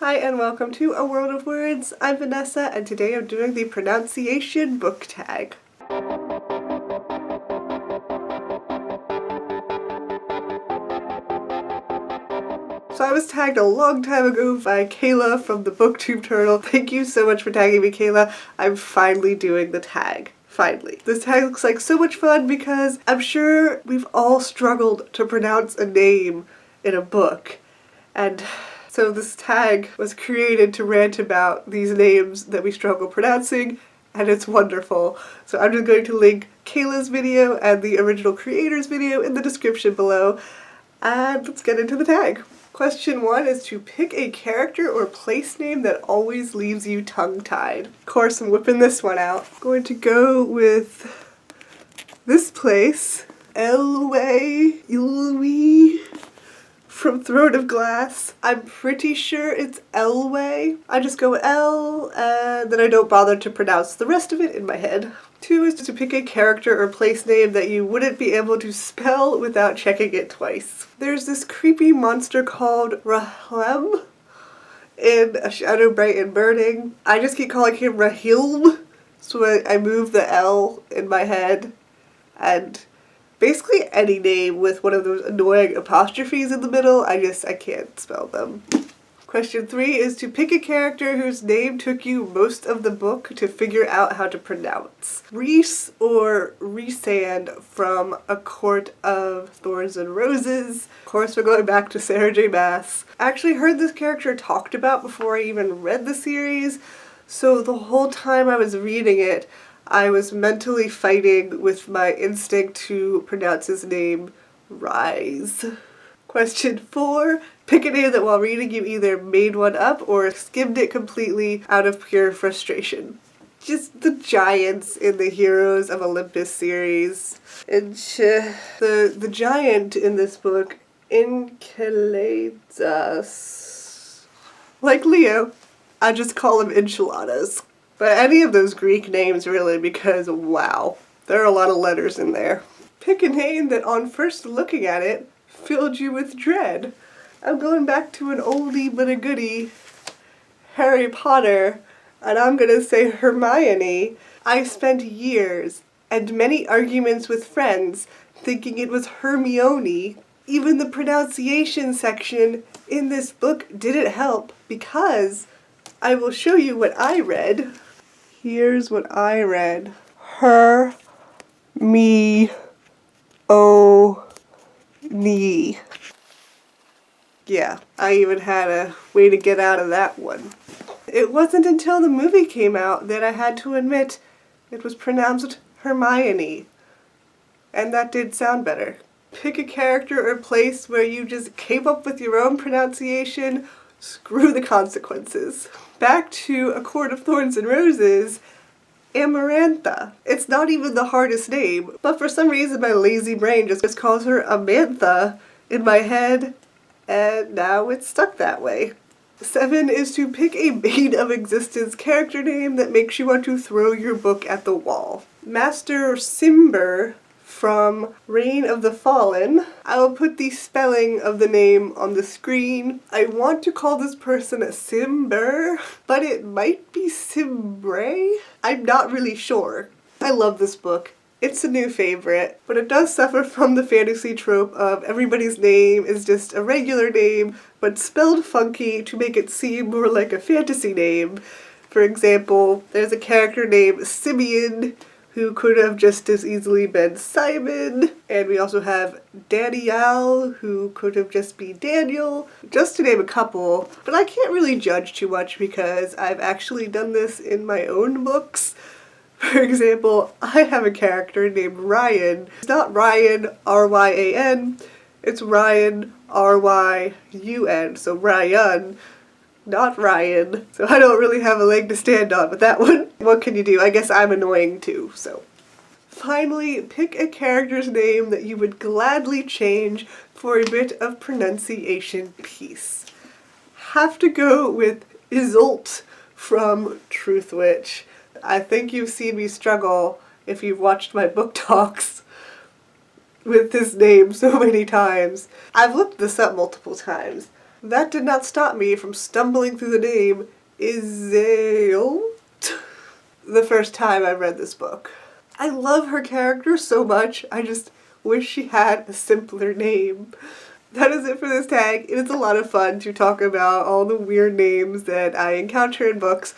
Hi and welcome to A World of Words. I'm Vanessa and today I'm doing the pronunciation book tag. So I was tagged a long time ago by Kayla from the BookTube Turtle. Thank you so much for tagging me, Kayla. I'm finally doing the tag. Finally. This tag looks like so much fun because I'm sure we've all struggled to pronounce a name in a book. And so this tag was created to rant about these names that we struggle pronouncing, and it's wonderful. So I'm just going to link Kayla's video and the original creator's video in the description below, and let's get into the tag. Question 1 is to pick a character or place name that always leaves you tongue-tied. Of course, I'm whipping this one out. I'm going to go with this place, Elway, from Throne of Glass. I'm pretty sure it's Elway. I just go L and then I don't bother to pronounce the rest of it in my head. 2 is to pick a character or place name that you wouldn't be able to spell without checking it twice. There's this creepy monster called Rahlem in A Shadow Bright and Burning. I just keep calling him Rahilm, so I move the L in my head, and basically any name with one of those annoying apostrophes in the middle, I can't spell them. Question 3 is to pick a character whose name took you most of the book to figure out how to pronounce. Rhys or Rhysand from A Court of Thorns and Roses. Of course, we're going back to Sarah J. Maas. I actually heard this character talked about before I even read the series, so the whole time I was reading it, I was mentally fighting with my instinct to pronounce his name Rise. Question 4. Pick a name that while reading you either made one up or skimmed it completely out of pure frustration. Just the giants in the Heroes of Olympus series. And the giant in this book, Enceladus. Like Leo, I just call him enchiladas. But any of those Greek names really, because wow, there are a lot of letters in there. Pick a name that on first looking at it filled you with dread. I'm going back to an oldie but a goodie, Harry Potter, and I'm gonna say Hermione. I spent years and many arguments with friends thinking it was Hermione. Even the pronunciation section in this book didn't help because I will show you what I read. Here's what I read. Her-me-o-ni. Yeah, I even had a way to get out of that one. It wasn't until the movie came out that I had to admit it was pronounced Hermione. And that did sound better. Pick a character or place where you just came up with your own pronunciation. Screw the consequences. Back to A Court of Thorns and Roses, Amarantha. It's not even the hardest name, but for some reason my lazy brain just calls her Amantha in my head, and now it's stuck that way. 7 is to pick a bane of existence character name that makes you want to throw your book at the wall. Master Cimber from Reign of the Fallen. I will put the spelling of the name on the screen. I want to call this person Cimber, but it might be Cimbre? I'm not really sure. I love this book. It's a new favorite, but it does suffer from the fantasy trope of everybody's name is just a regular name, but spelled funky to make it seem more like a fantasy name. For example, there's a character named Simeon, who could have just as easily been Simon, and we also have Danielle, who could have just been Daniel, just to name a couple. But I can't really judge too much because I've actually done this in my own books. For example, I have a character named Ryan. It's not Ryan, R-Y-A-N, it's Ryan, R-Y-U-N, so Ryan. Not Ryan, so I don't really have a leg to stand on with that one. What can you do? I guess I'm annoying too, so. Finally, pick a character's name that you would gladly change for a bit of pronunciation peace. Have to go with Isolt from Truthwitch. I think you've seen me struggle if you've watched my book talks with this name so many times. I've looked this up multiple times. That did not stop me from stumbling through the name Iseult the first time I read this book. I love her character so much, I just wish she had a simpler name. That is it for this tag. It is a lot of fun to talk about all the weird names that I encounter in books.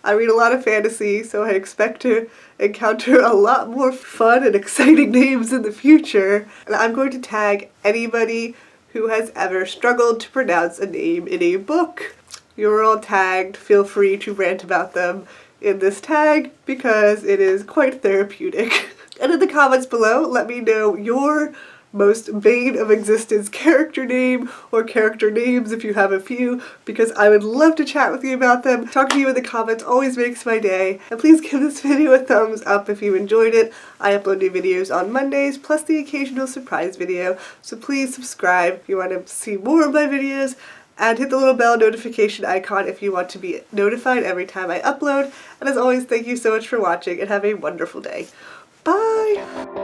I read a lot of fantasy, so I expect to encounter a lot more fun and exciting names in the future. And I'm going to tag anybody who has ever struggled to pronounce a name in a book. You're all tagged. Feel free to rant about them in this tag because it is quite therapeutic. And in the comments below, let me know your most bane of existence character name or character names if you have a few, because I would love to chat with you about them. Talking to you in the comments always makes my day. And please give this video a thumbs up if you enjoyed it. I upload new videos on Mondays, plus the occasional surprise video, so please subscribe if you want to see more of my videos, and hit the little bell notification icon if you want to be notified every time I upload. And as always, thank you so much for watching and have a wonderful day. Bye!